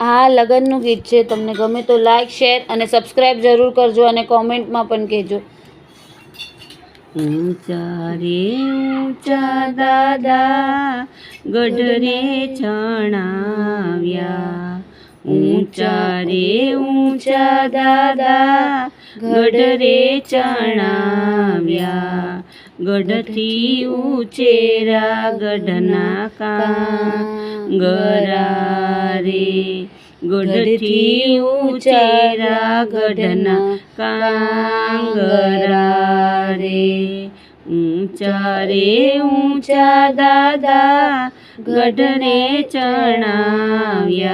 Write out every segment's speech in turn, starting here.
આ લગનનું ગીત છે. તમને ગમે તો લાઈક, શેર અને સબસ્ક્રાઈબ જરૂર કરજો અને કોમેન્ટમાં પણ કહેજો. ઊંચા રે ઊંચા દાદા ગઢરે ચણાવ્યા, ઊંચા રે ઊંચા દાદા ગઢરે ચણાવ્યા, ગઢથી ઉચેરા ગઢના કાંગરા રે, ગઢથી ઉચેરા ગઢના કાંગરા રે. ઊંચા રે ઊંચા દાદા ગઢરે ચણાવ્યા,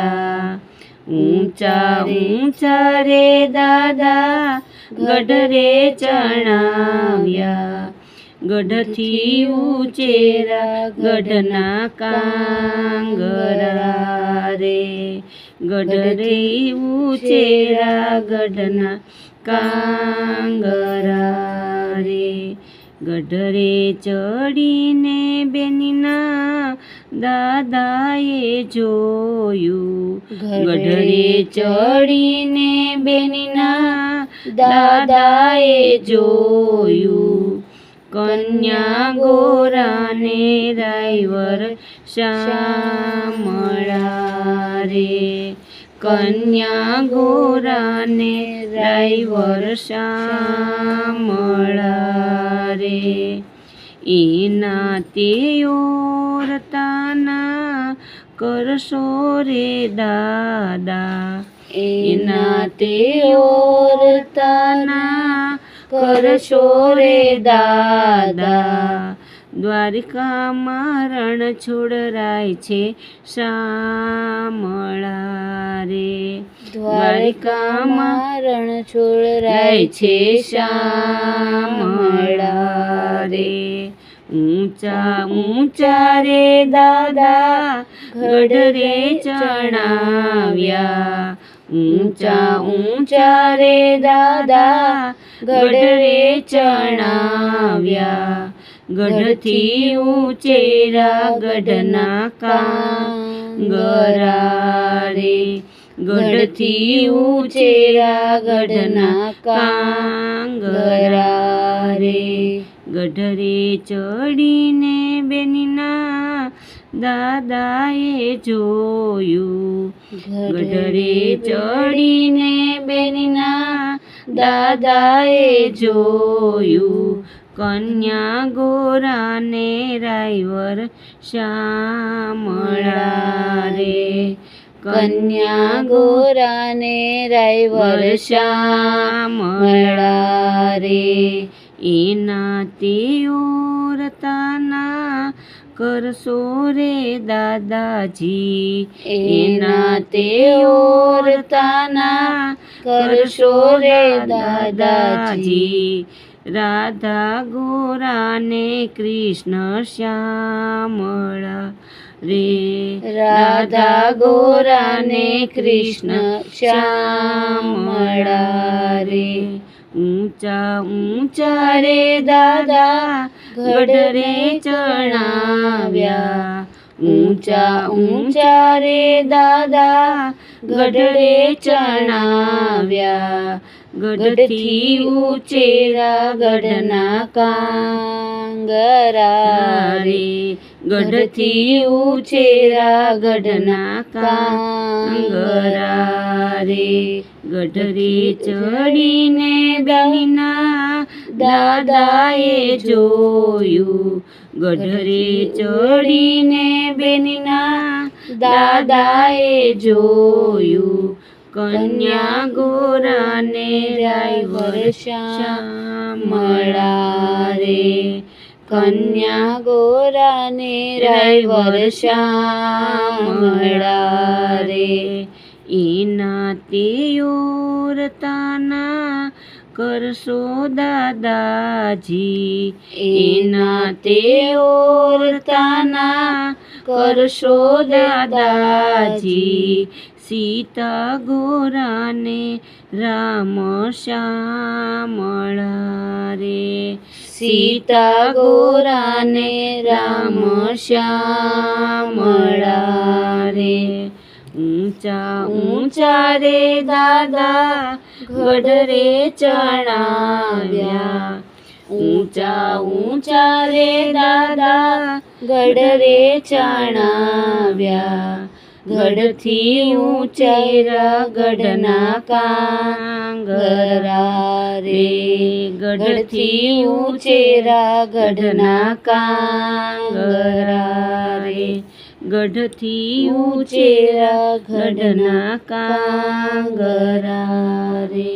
ઊંચા ઊંચા રે દાદા ગઢરે ચણાવ્યા, ગઢથી ઉચેરા ગઢના કાંગરા રે, ગઢથી ઉચેરા ગઢના કાંગરા રે. ગઢરે ચડીને બેનીના દાદાએ જોયું, ગઢરે ચડીને બેનીના દાદાએ જોયું, કન્યા ગોરાને રાયવર શામળા રે, કન્યા ગોરાને રાયવર શામળા રે. એના તે ઓરતાના કરશો રે દાદા, એના તે ઓરતાના કરશો રે દાદા, દ્વારિકામાં રણ છોડરાય છે શામળા રે, દ્વારિકામાં રણ છોડરાય છે શામળા રે. ઊંચા ઊંચા રે દાદા ગઢરે ચણાવ્યા, ઊંચા ઊંચા રે દાદા ગઢરે ચણાવ્યા, ગઢથી ઉચેરા ગઢના કાંગરા રે, ગઢથી ઉચેરા ગઢના કાંગરા રે. ગઢરે ચડીને બેનીના દાદાએ જોયું, ગઢરે ચડીને બેનીના દાદાએ જોયું, કન્યા ગોરાને રાયવર શામળા રે, કન્યા ગોરાને રાયવર શામળા રે. એના તે ઓરતાના કરશો રે દાદાજી, એના તે ઓરતાના કરશો રે દાદાજી, રાધા ગોરાને કૃષ્ણ શ્યામળા રે, રાધા ગોરાને કૃષ્ણ શ્યામળા રે. ઊંચા ઊંચા રે દાદા ગઢરે ચણાવ્યા, ઊંચા ઊંચા રે દાદા ગઢરે ચણાવ્યા, ગઢથી ઉચેરા ગઢના કાંગરા રે, ગઢથી ઉચેરા ગઢના કાંગરા રે. ગઢરે ચડીને બેનીના દાદાએ જોયું, ગઢરે ચડીને બેનીના દાદાએ જોયું, કન્યા ગોરાને રાયવર શામળા રે, કન્યા ગોરાને રાયવર શામળા રે. એના તે ઓરતાના કરશો દાદાજી, એના તે ઓરતાના કરશો દાદાજી, સીતા ગોરાને રામ શ્યામળા રે, સીતા ગોરાને રામ શ્યામળા રે. ઊંચા ઊંચા રે દાદા ગઢ રે ચણાવ્યા ઊંચા ઊંચા રે દાદા ગઢ રે ચણાવ્યા ગઢથી ઊંચેરા ગઢના કાંગરા રે ગઢથી ઊંચેરા ગઢના કાંગરા રે ગઢથી ઊંચેરા ગઢના કાંગરા રે